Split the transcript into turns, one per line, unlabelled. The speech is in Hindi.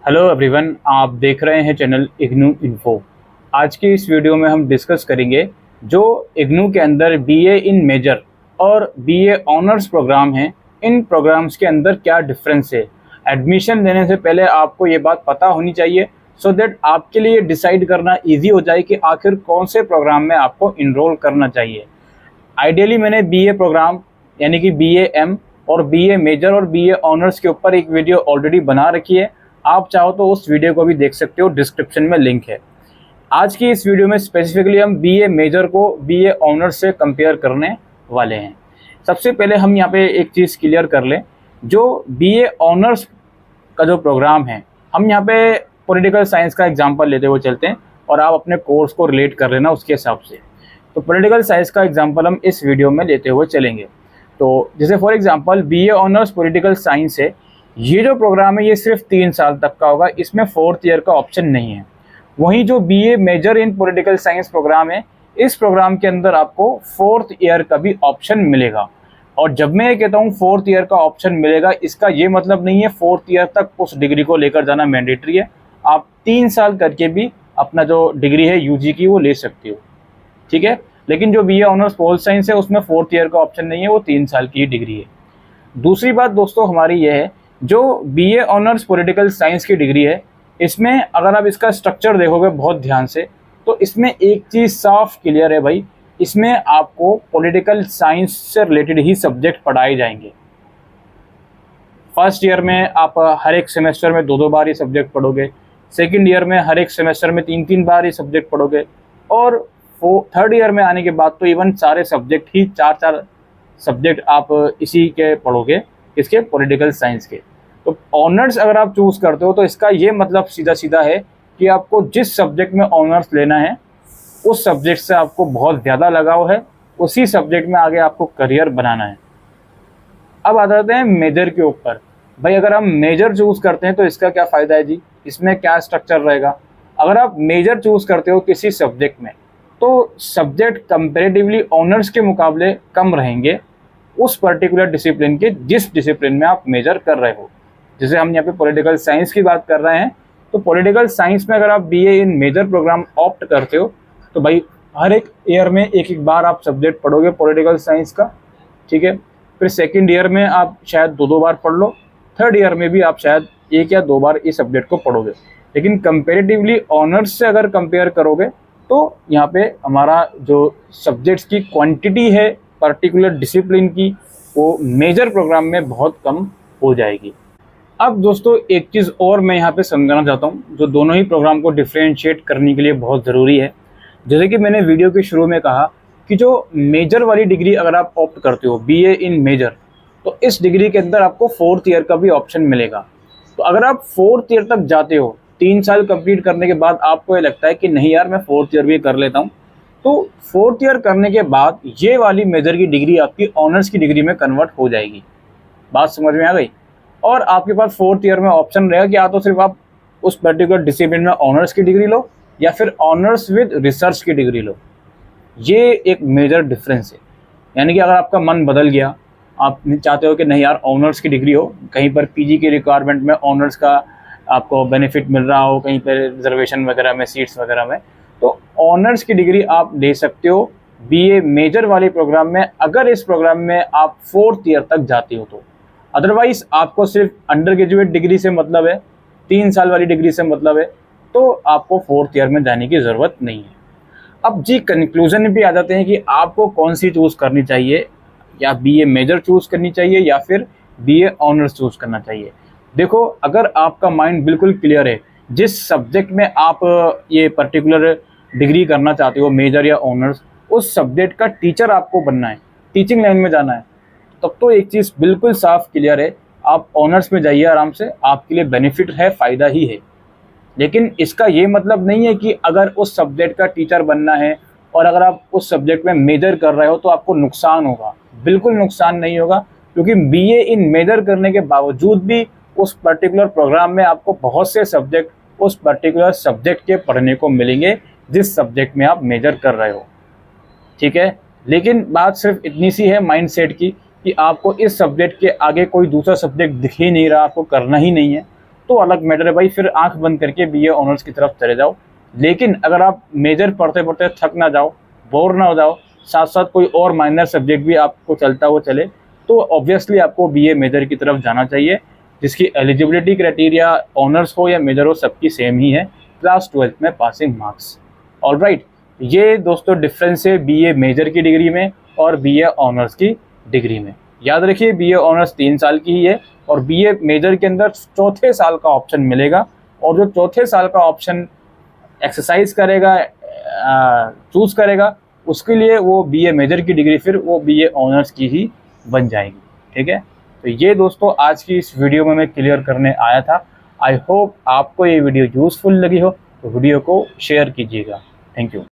हेलो एवरीवन, आप देख रहे हैं चैनल इग्नू इन्फो। आज की इस वीडियो में हम डिस्कस करेंगे जो इग्नू के अंदर बीए इन मेजर और बीए ऑनर्स प्रोग्राम हैं, इन प्रोग्राम्स के अंदर क्या डिफरेंस है। एडमिशन लेने से पहले आपको ये बात पता होनी चाहिए सो दैट आपके लिए डिसाइड करना इजी हो जाए कि आखिर कौन से प्रोग्राम में आपको इनरोल करना चाहिए। आइडियली मैंने बीए प्रोग्राम यानी कि बीए एम और बीए मेजर और बीए ऑनर्स के ऊपर एक वीडियो ऑलरेडी बना रखी है। आप चाहो तो उस वीडियो को भी देख सकते हो, डिस्क्रिप्शन में लिंक है। आज की इस वीडियो में स्पेसिफिकली हम बीए मेजर को बीए ऑनर्स से कंपेयर करने वाले हैं। सबसे पहले हम यहाँ पे एक चीज़ क्लियर कर लें, जो बीए ऑनर्स का जो प्रोग्राम है, हम यहाँ पे पॉलिटिकल साइंस का एग्जांपल लेते हुए चलते हैं और आप अपने कोर्स को रिलेट कर लेना उसके हिसाब से। तो पॉलिटिकल साइंस का एग्जांपल हम इस वीडियो में लेते हुए चलेंगे। तो जैसे for example BA honours political science है, ये जो प्रोग्राम है ये सिर्फ 3 साल तक का होगा, इसमें 4th ईयर का ऑप्शन नहीं है। वहीं जो BA major in political science program है, इस प्रोग्राम के अंदर आपको 4th ईयर का भी ऑप्शन मिलेगा। और जब मैं ये कहता हूँ 4th ईयर का ऑप्शन मिलेगा, इसका ये मतलब नहीं है 4th ईयर तक उस डिग्री को लेकर जाना मैंडेटरी है। आप 3 साल करके भी अपना जो डिग्री है यूजी की वो ले सकते हो, ठीक है। लेकिन जो बीए ऑनर्स पोल साइंस है उसमें 4th ईयर का ऑप्शन नहीं है, वो 3 साल की डिग्री है। दूसरी बात दोस्तों हमारी ये है, जो बीए ऑनर्स पॉलिटिकल साइंस की डिग्री है, इसमें अगर आप इसका स्ट्रक्चर देखोगे बहुत ध्यान से, तो इसमें एक चीज़ साफ क्लियर है भाई, इसमें आपको पॉलिटिकल साइंस से रिलेटेड ही सब्जेक्ट पढ़ाए जाएंगे। फर्स्ट ईयर में आप हर एक सेमेस्टर में 2-2 बार ये सब्जेक्ट पढ़ोगे, सेकेंड ईयर में हर एक सेमेस्टर में 3-3 बार ये सब्जेक्ट पढ़ोगे, और 3rd ईयर में आने के बाद तो इवन सारे सब्जेक्ट ही 4-4 सब्जेक्ट आप इसी के पढ़ोगे, इसके पॉलिटिकल साइंस के। तो ऑनर्स अगर आप चूज़ करते हो तो इसका ये मतलब सीधा सीधा है कि आपको जिस सब्जेक्ट में ऑनर्स लेना है उस सब्जेक्ट से आपको बहुत ज़्यादा लगाव है, उसी सब्जेक्ट में आगे आपको करियर बनाना है। अब आ जाते हैं मेजर के ऊपर। भाई अगर हम मेजर चूज़ करते हैं तो इसका क्या फ़ायदा है जी, इसमें क्या स्ट्रक्चर रहेगा। अगर आप मेजर चूज़ करते हो किसी सब्जेक्ट में, तो सब्जेक्ट कंपेरेटिवली ऑनर्स के मुकाबले कम रहेंगे उस पर्टिकुलर डिसिप्लिन के, जिस डिसिप्लिन में आप मेजर कर रहे हो। जैसे हम यहाँ पे पॉलिटिकल साइंस की बात कर रहे हैं, तो पॉलिटिकल साइंस में अगर आप BA in major program opt करते हो तो भाई हर एक ईयर में एक बार आप सब्जेक्ट पढ़ोगे पॉलिटिकल साइंस का, ठीक है। फिर सेकेंड ईयर में आप शायद 2-2 बार पढ़ लो, 3rd ईयर में भी आप शायद 1 या 2 बार इस सब्जेक्ट को पढ़ोगे। लेकिन कंपेरेटिवली ऑनर्स से अगर कंपेयर करोगे तो यहाँ पे हमारा जो सब्जेक्ट्स की क्वांटिटी है पर्टिकुलर डिसिप्लिन की, वो मेजर प्रोग्राम में बहुत कम हो जाएगी। अब दोस्तों एक चीज़ और मैं यहाँ पे समझाना चाहता हूँ, जो दोनों ही प्रोग्राम को डिफ्रेंशिएट करने के लिए बहुत ज़रूरी है। जैसे कि मैंने वीडियो के शुरू में कहा कि जो मेजर वाली डिग्री अगर आप ऑप्ट करते हो बीए इन मेजर, तो इस डिग्री के अंदर आपको 4th ईयर का भी ऑप्शन मिलेगा। तो अगर आप 4th ईयर तक जाते हो, 3 साल कंप्लीट करने के बाद आपको ये लगता है कि नहीं यार मैं 4th ईयर भी कर लेता हूँ, तो 4th ईयर करने के बाद ये वाली मेजर की डिग्री आपकी ऑनर्स की डिग्री में कन्वर्ट हो जाएगी। बात समझ में आ गई। और आपके पास 4th ईयर में ऑप्शन रहेगा कि या तो सिर्फ आप उस पर्टिकुलर डिसिप्लिन में ऑनर्स की डिग्री लो या फिर ऑनर्स विद रिसर्च की डिग्री लो। ये एक मेजर डिफरेंस है। यानी कि अगर आपका मन बदल गया, आप चाहते हो कि नहीं यार ऑनर्स की डिग्री हो, कहीं पर पीजी की रिक्वायरमेंट में ऑनर्स का आपको बेनिफिट मिल रहा हो, कहीं पर रिजर्वेशन वगैरह में, सीट्स वगैरह में, तो ऑनर्स की डिग्री आप ले सकते हो बीए मेजर वाले प्रोग्राम में, अगर इस प्रोग्राम में आप 4th ईयर तक जाते हो तो। अदरवाइज आपको सिर्फ अंडर ग्रेजुएट डिग्री से मतलब है, 3 साल वाली डिग्री से मतलब है, तो आपको 4th ईयर में जाने की ज़रूरत नहीं है। अब जी कंक्लूजन में भी आ जाते हैं कि आपको कौन सी चूज़ करनी चाहिए, या बीए मेजर चूज़ करनी चाहिए या फिर बीए ऑनर्स चूज़ करना चाहिए। देखो अगर आपका माइंड बिल्कुल क्लियर है, जिस सब्जेक्ट में आप ये पर्टिकुलर डिग्री करना चाहते हो मेजर या ऑनर्स, उस सब्जेक्ट का टीचर आपको बनना है, टीचिंग लाइन में जाना है, तब तो एक चीज़ बिल्कुल साफ क्लियर है, आप ऑनर्स में जाइए आराम से, आपके लिए बेनिफिट है, फ़ायदा ही है। लेकिन इसका ये मतलब नहीं है कि अगर उस सब्जेक्ट का टीचर बनना है और अगर आप उस सब्जेक्ट में मेजर कर रहे हो तो आपको नुकसान होगा। बिल्कुल नुकसान नहीं होगा, क्योंकि बीए इन मेजर करने के बावजूद भी उस पर्टिकुलर प्रोग्राम में आपको बहुत से सब्जेक्ट उस पर्टिकुलर सब्जेक्ट के पढ़ने को मिलेंगे जिस सब्जेक्ट में आप मेजर कर रहे हो, ठीक है। लेकिन बात सिर्फ इतनी सी है माइंडसेट की कि आपको इस सब्जेक्ट के आगे कोई दूसरा सब्जेक्ट दिख ही नहीं रहा, आपको करना ही नहीं है, तो अलग मैटर है भाई, फिर आंख बंद करके बीए ऑनर्स की तरफ चले जाओ। लेकिन अगर आप मेजर पढ़ते पढ़ते थक ना जाओ, बोर ना हो जाओ, साथ साथ कोई और माइनर सब्जेक्ट भी आपको चलता हुआ चले, तो ऑब्वियसली आपको बीए मेजर की तरफ जाना चाहिए, जिसकी एलिजिबिलिटी क्राइटेरिया ऑनर्स हो या मेजर हो सबकी सेम ही है, क्लास 12th में पासिंग मार्क्स। ऑलराइट, ये दोस्तों डिफरेंस है बीए मेजर की डिग्री में और बीए ऑनर्स की डिग्री में। याद रखिए बीए ऑनर्स 3 साल की ही है और बीए मेजर के अंदर चौथे साल का ऑप्शन मिलेगा, और जो चौथे साल का ऑप्शन एक्सरसाइज करेगा, चूज करेगा, उसके लिए वो बीए मेजर की डिग्री फिर वो बीए ऑनर्स की ही बन जाएगी। ठीक है, तो ये दोस्तों आज की इस वीडियो में मैं क्लियर करने आया था। आई होप आपको ये वीडियो यूजफुल लगी हो, तो वीडियो को शेयर कीजिएगा। Thank you.